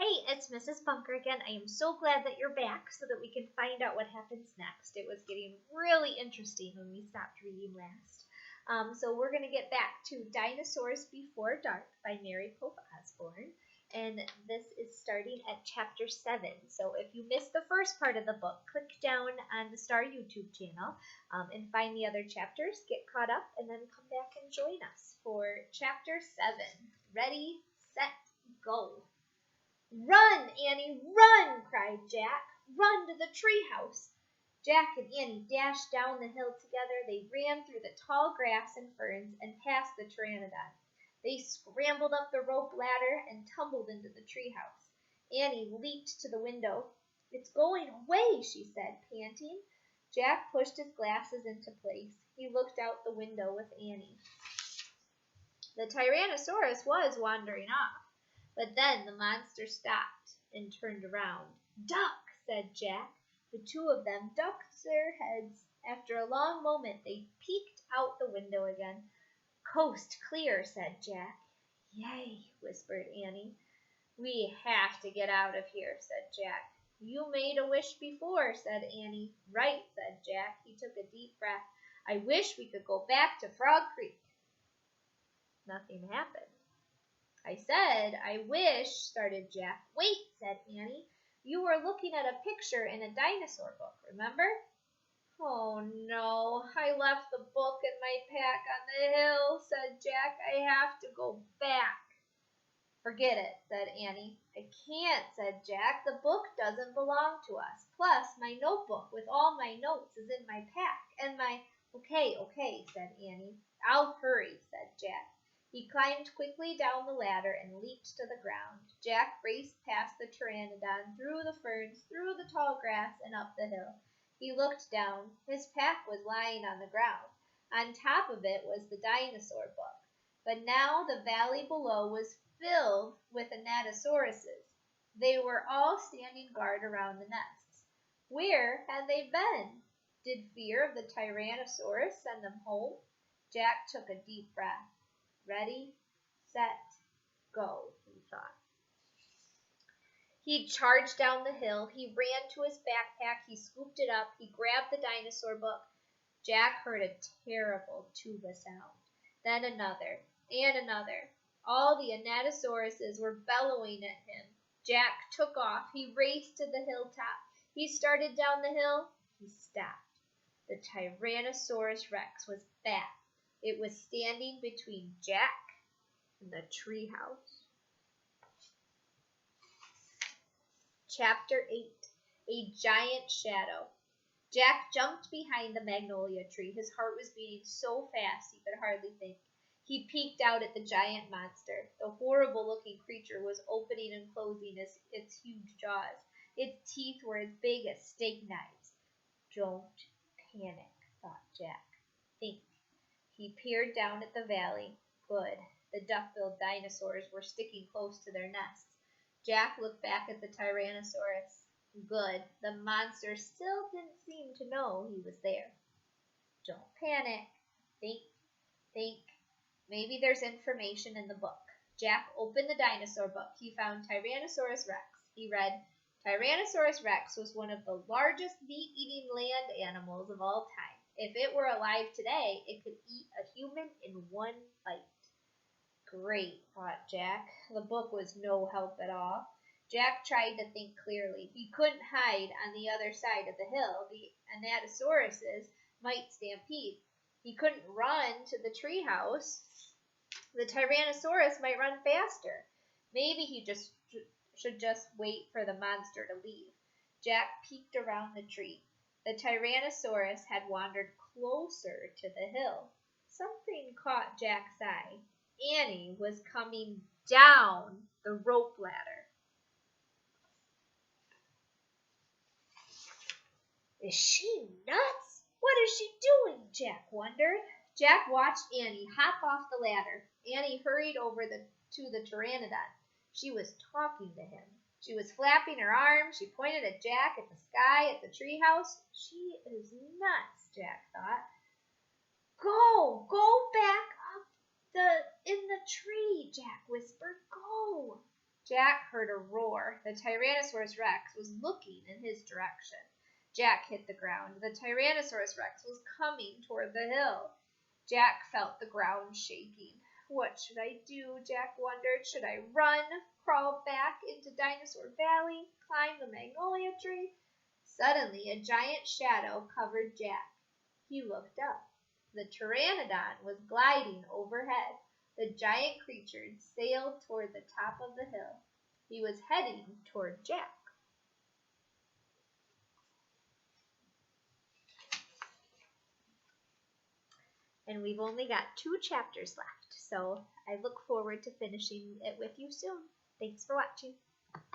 Hey, it's Mrs. Bunker again. I am so glad that you're back so that we can find out what happens next. It was getting really interesting when we stopped reading last. So we're going to get back to Dinosaurs Before Dark by Mary Pope Osborne. And this is starting at chapter 7. So if you missed the first part of the book, click down on the Star YouTube channel and find the other chapters, get caught up, and then come back and join us for chapter 7. Ready, set, go. "Run, Annie, run!" cried Jack. "Run to the treehouse!" Jack and Annie dashed down the hill together. They ran through the tall grass and ferns and past the pteranodon. They scrambled up the rope ladder and tumbled into the treehouse. Annie leaped to the window. "It's going away," she said, panting. Jack pushed his glasses into place. He looked out the window with Annie. The Tyrannosaurus was wandering off. But then the monster stopped and turned around. "Duck," said Jack. The two of them ducked their heads. After a long moment, they peeked out the window again. "Coast clear," said Jack. "Yay," whispered Annie. "We have to get out of here," said Jack. "You made a wish before," said Annie. "Right," said Jack. He took a deep breath. "I wish we could go back to Frog Creek." Nothing happened. "I said, I wish," started Jack. "Wait," said Annie. "You were looking at a picture in a dinosaur book, remember?" "Oh, no, I left the book in my pack on the hill," said Jack. "I have to go back." "Forget it," said Annie. "I can't," said Jack. "The book doesn't belong to us. Plus, my notebook with all my notes is in my pack, and my—" Okay, said Annie. "I'll hurry," said Jack. He climbed quickly down the ladder and leaped to the ground. Jack raced past the pteranodon, through the ferns, through the tall grass, and up the hill. He looked down. His pack was lying on the ground. On top of it was the dinosaur book. But now the valley below was filled with anatosauruses. They were all standing guard around the nests. Where had they been? Did fear of the Tyrannosaurus send them home? Jack took a deep breath. "Ready, set, go," he thought. He charged down the hill. He ran to his backpack. He scooped it up. He grabbed the dinosaur book. Jack heard a terrible tuba sound. Then another, and another. All the anatosauruses were bellowing at him. Jack took off. He raced to the hilltop. He started down the hill. He stopped. The Tyrannosaurus Rex was back. It was standing between Jack and the treehouse. Chapter 8. A Giant Shadow. Jack jumped behind the magnolia tree. His heart was beating so fast he could hardly think. He peeked out at the giant monster. The horrible-looking creature was opening and closing its huge jaws. Its teeth were as big as steak knives. "Don't panic," thought Jack. "Think." He peered down at the valley. Good. The duck-billed dinosaurs were sticking close to their nests. Jack looked back at the Tyrannosaurus. Good. The monster still didn't seem to know he was there. "Don't panic. Think. Maybe there's information in the book." Jack opened the dinosaur book. He found Tyrannosaurus Rex. He read, "Tyrannosaurus Rex was one of the largest meat-eating land animals of all time. If it were alive today, it could eat a human in one bite." Great, thought Jack. The book was no help at all. Jack tried to think clearly. He couldn't hide on the other side of the hill. The anatosauruses might stampede. He couldn't run to the treehouse. The Tyrannosaurus might run faster. Maybe he should just wait for the monster to leave. Jack peeked around the tree. The Tyrannosaurus had wandered closer to the hill. Something caught Jack's eye. Annie was coming down the rope ladder. "Is she nuts? What is she doing?" Jack wondered. Jack watched Annie hop off the ladder. Annie hurried over to the pteranodon. She was talking to him. She was flapping her arms. She pointed at Jack, at the sky, at the treehouse. She is nuts, Jack thought. Go back up in the tree," Jack whispered. "Go." Jack heard a roar. The Tyrannosaurus Rex was looking in his direction. Jack hit the ground. The Tyrannosaurus Rex was coming toward the hill. Jack felt the ground shaking. What should I do? Jack wondered. Should I run, crawl back into Dinosaur Valley, climb the magnolia tree? Suddenly, a giant shadow covered Jack. He looked up. The pteranodon was gliding overhead. The giant creature sailed toward the top of the hill. He was heading toward Jack. And we've only got 2 chapters left, so I look forward to finishing it with you soon. Thanks for watching.